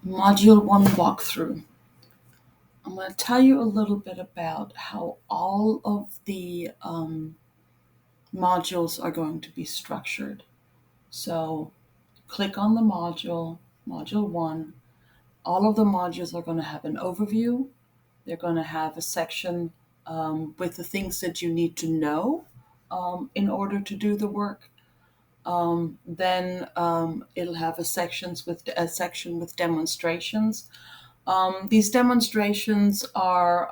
Module 1 walkthrough. I'm going to tell you a little bit about how all of the modules are going to be structured. So click on the module 1. All of the modules are going to have an overview. They're going to have a section with the things that you need to know in order to do the work. Then it'll have a section with demonstrations. These demonstrations are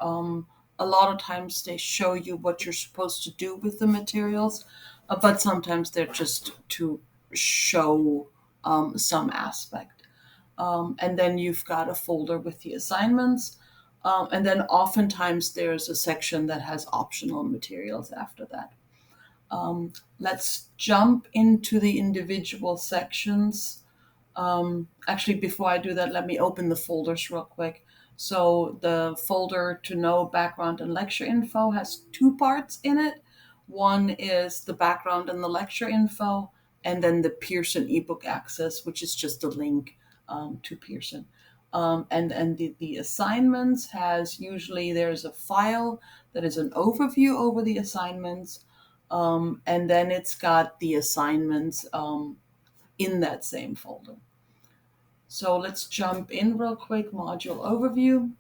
a lot of times they show you what you're supposed to do with the materials, but sometimes they're just to show some aspect. And then you've got a folder with the assignments. And then oftentimes there's a section that has optional materials after that. Let's jump into the individual sections. Actually, before I do that, let me open the folders real quick. So the folder to know background and lecture info has 2 parts in it. One is the background and the lecture info, and then the Pearson ebook access, which is just a link to Pearson. And the assignments has usually there's a file that is an overview over the assignments, and then it's got the assignments in that same folder. So let's jump in real quick, module overview.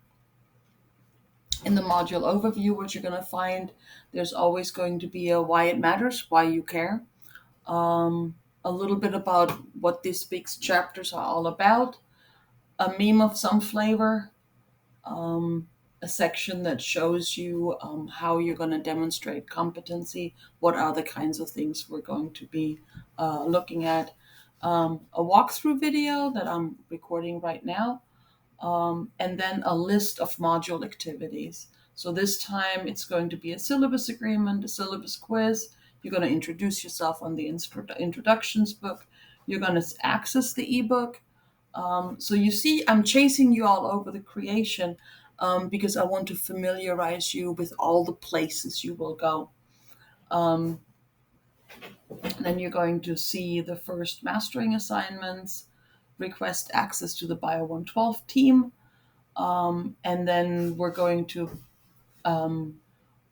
In the module overview, what you're going to find, there's always going to be a why it matters, why you care, a little bit about what these big chapters are all about, a meme of some flavor, a section that shows you how you're going to demonstrate competency, what are the kinds of things we're going to be looking at, a walkthrough video that I'm recording right now, and then a list of module activities. So this time it's going to be a syllabus agreement, a syllabus quiz. You're going to introduce yourself on the introductions book. You're going to access the ebook. So you see, I'm chasing you all over the creation because I want to familiarize you with all the places you will go. Then you're going to see the first mastering assignments, request access to the Bio 112 team, and then we're going to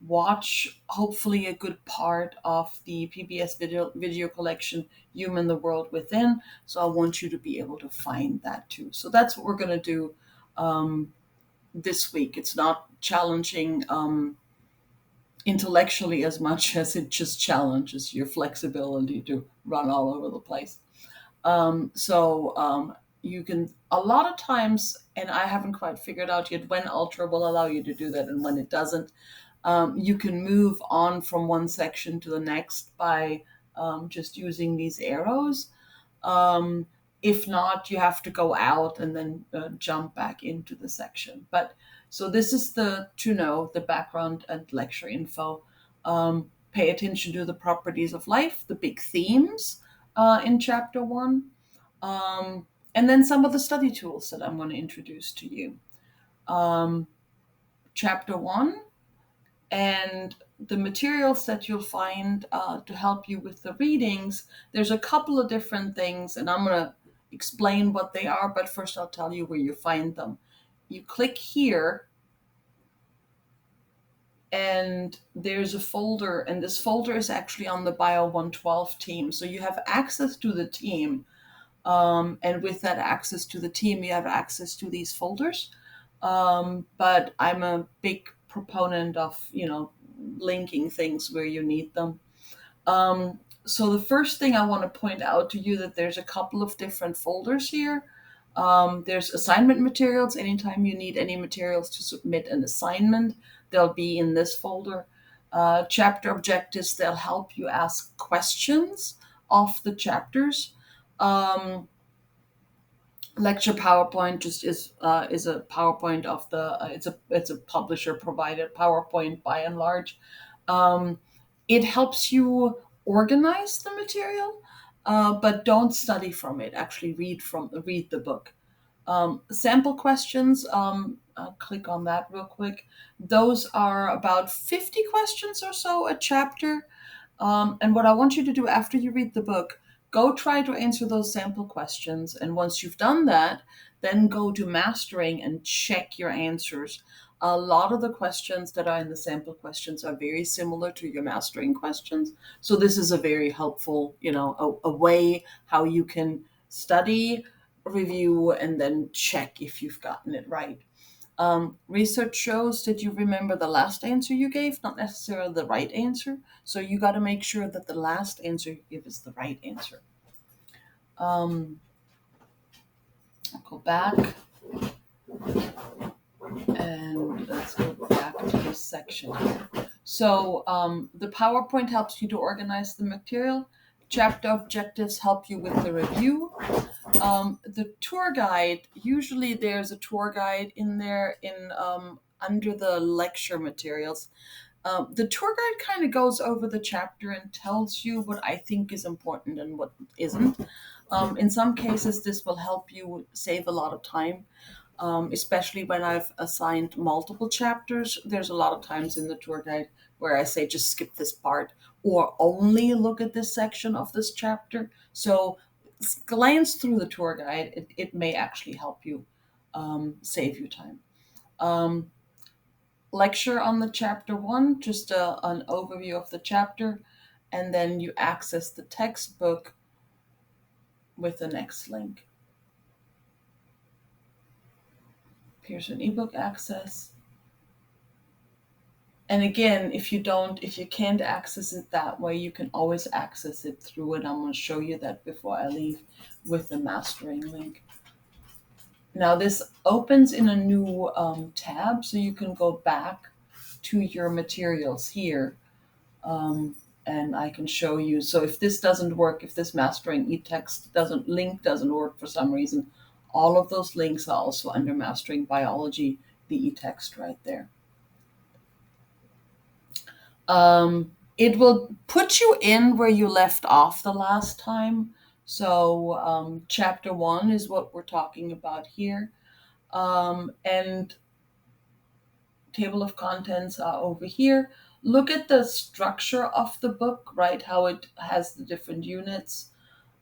watch hopefully a good part of the PBS video collection, Human the World Within. So I want you to be able to find that too. So that's what we're going to do this week. It's not challenging intellectually as much as it just challenges your flexibility to run all over the place. You can, a lot of times, and I haven't quite figured out yet when Ultra will allow you to do that and when it doesn't, you can move on from one section to the next by just using these arrows. If not, you have to go out and then jump back into the section. But so this is the background and lecture info. Pay attention to the properties of life, the big themes in chapter 1. And then some of the study tools that I'm going to introduce to you. Chapter 1 and the materials that you'll find to help you with the readings, there's a couple of different things, and I'm going to explain what they are, but first I'll tell you where you find them. You click here, and there's a folder, and this folder is actually on the Bio 112 team. So you have access to the team. And with that access to the team, you have access to these folders. But I'm a big proponent of, linking things where you need them. So the first thing I want to point out to you that there's a couple of different folders here. There's assignment materials. Anytime you need any materials to submit an assignment, they'll be in this folder. Chapter objectives, they'll help you ask questions of the chapters. Lecture PowerPoint just is a PowerPoint of the it's a publisher provided PowerPoint by and large. It helps you organize the material, but don't study from it. Actually, read the book. Sample questions. I'll click on that real quick. Those are about 50 questions or so a chapter. And what I want you to do after you read the book, go try to answer those sample questions. And once you've done that, then go to mastering and check your answers. A lot of the questions that are in the sample questions are very similar to your mastering questions. So this is a very helpful, a way how you can study, review, and then check if you've gotten it right. Research shows that you remember the last answer you gave, not necessarily the right answer. So you got to make sure that the last answer you give is the right answer. I'll go back and let's go back to this section here. So the PowerPoint helps you to organize the material. Chapter objectives help you with the review. The tour guide, usually there's a tour guide in there under the lecture materials. The tour guide kind of goes over the chapter and tells you what I think is important and what isn't. In some cases, this will help you save a lot of time, especially when I've assigned multiple chapters. There's a lot of times in the tour guide where I say just skip this part or only look at this section of this chapter. So glance through the tour guide. It may actually help you save you time. Lecture on the chapter 1, just an overview of the chapter, and then you access the textbook with the next link. Pearson ebook access. And again, if you can't access it that way, you can always access it through it. I'm going to show you that before I leave with the mastering link. Now this opens in a new tab, so you can go back to your materials here. And I can show you. So if this doesn't work, if this mastering eText link doesn't work for some reason, all of those links are also under mastering biology, the eText right there. It will put you in where you left off the last time. So chapter 1 is what we're talking about here. And table of contents are over here. Look at the structure of the book, right? How it has the different units,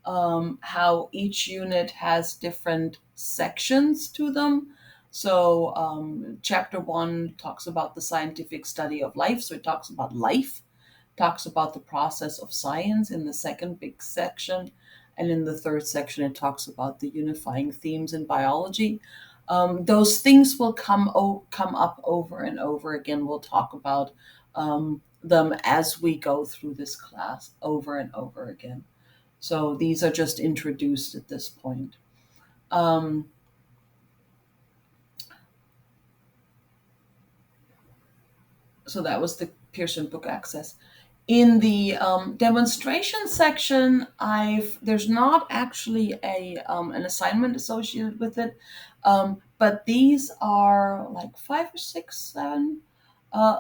how each unit has different sections to them. So chapter 1 talks about the scientific study of life. So it talks about life, talks about the process of science in the second big section. And in the third section, it talks about the unifying themes in biology. Those things will come up over and over again. We'll talk about them as we go through this class over and over again. So these are just introduced at this point. So that was the Pearson Book Access. In the demonstration section, there's not actually an assignment associated with it, but these are like 5 or 6, 7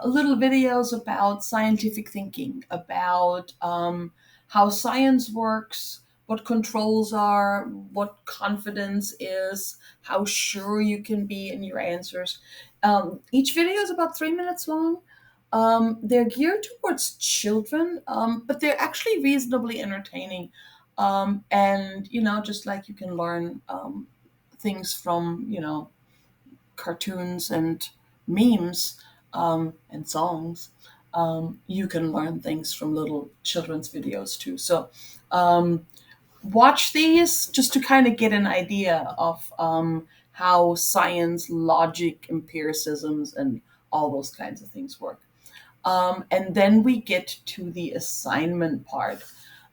little videos about scientific thinking, about how science works, what controls are, what confidence is, how sure you can be in your answers. Each video is about 3 minutes long. They're geared towards children, but they're actually reasonably entertaining. And, just like you can learn things from, cartoons and memes and songs, you can learn things from little children's videos too. So watch these just to kind of get an idea of how science, logic, empiricisms, and all those kinds of things work. And then we get to the assignment part.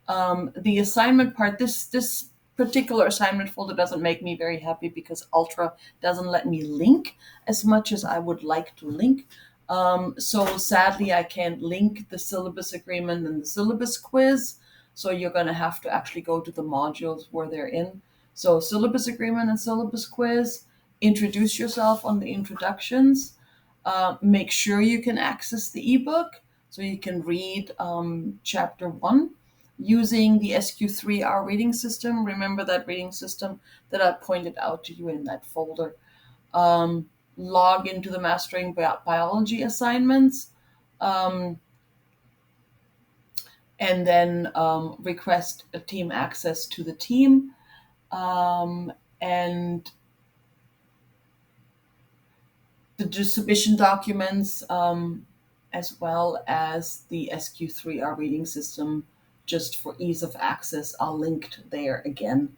The assignment part, this particular assignment folder doesn't make me very happy because Ultra doesn't let me link as much as I would like to link. So sadly, I can't link the syllabus agreement and the syllabus quiz. So you're going to have to actually go to the modules where they're in. So syllabus agreement and syllabus quiz, introduce yourself on the introductions. Make sure you can access the ebook so you can read chapter 1 using the SQ3R reading system. Remember that reading system that I pointed out to you in that folder. Log into the Mastering Biology assignments. and then request a team access to the team, and the submission documents, as well as the SQ3R reading system, just for ease of access, are linked there again,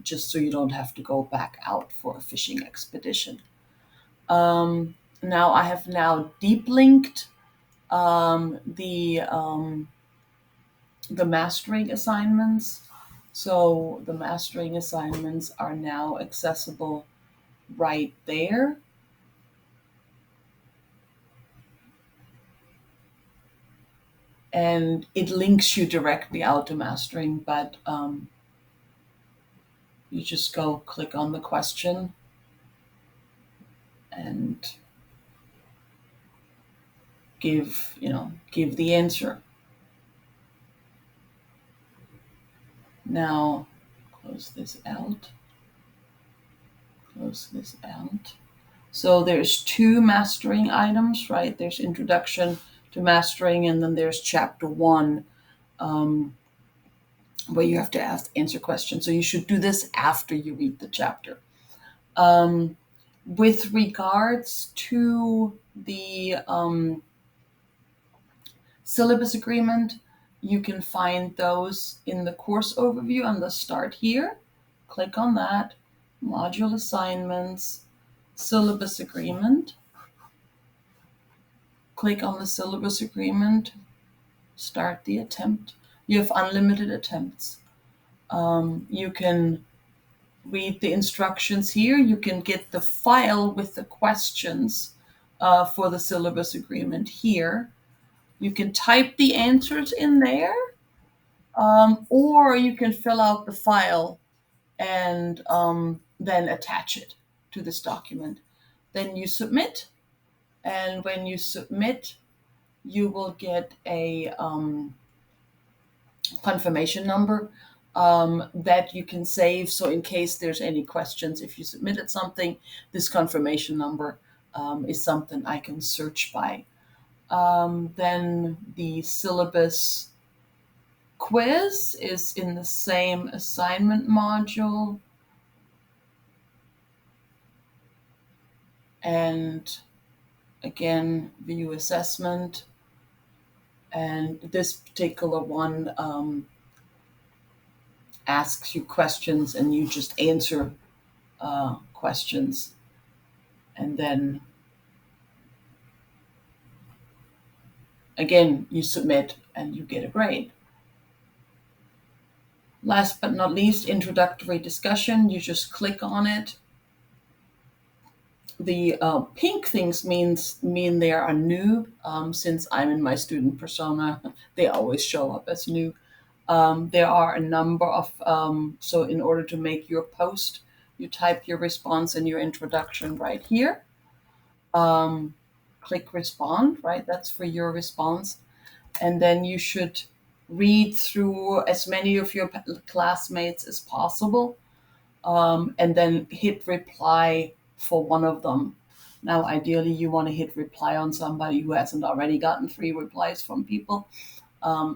just so you don't have to go back out for a fishing expedition. Now I have deep linked the mastering assignments. So the mastering assignments are now accessible right there. And it links you directly out to mastering, but you just go click on the question and give the answer. Now close this out. So there's 2 mastering items, right? There's introduction to mastering, and then there's chapter 1, where you have to answer questions. So you should do this after you read the chapter. With regards to the syllabus agreement, you can find those in the course overview on the start here. Click on that, module assignments, syllabus agreement. Click on the syllabus agreement, start the attempt. You have unlimited attempts. You can read the instructions here. You can get the file with the questions for the syllabus agreement here. You can type the answers in there, or you can fill out the file and then attach it to this document. Then you submit, and when you submit, you will get a confirmation number that you can save. So in case there's any questions, if you submitted something, this confirmation number is something I can search by. Then the syllabus quiz is in the same assignment module. And again, view assessment. And this particular one asks you questions, and you just answer questions. And then again, you submit and you get a grade. Last but not least, introductory discussion. You just click on it. The pink things mean they are new. Since I'm in my student persona, they always show up as new. There are a number of, so in order to make your post, you type your response and your introduction right here. Click respond, right? That's for your response. And then you should read through as many of your classmates as possible, and then hit reply for one of them. Now, ideally, you want to hit reply on somebody who hasn't already gotten 3 replies from people,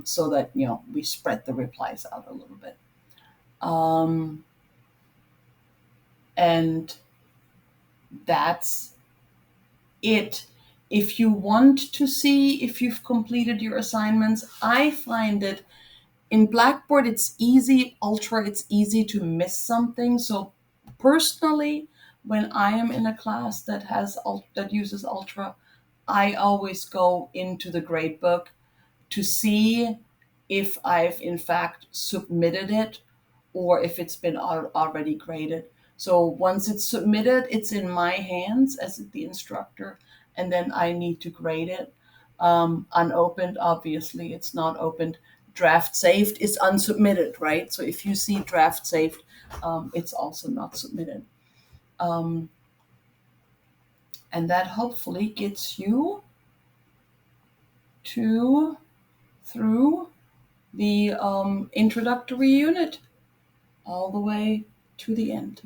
so that, we spread the replies out a little bit. And that's it. If you want to see if you've completed your assignments, I find that in Blackboard, it's easy, Ultra, it's easy to miss something. So personally, when I am in a class that uses Ultra, I always go into the gradebook to see if I've in fact submitted it or if it's been already graded. So once it's submitted, it's in my hands as the instructor, and then I need to grade it. Unopened, obviously, it's not opened. Draft saved is unsubmitted, right? So if you see draft saved, it's also not submitted. And that hopefully gets you through the introductory unit all the way to the end.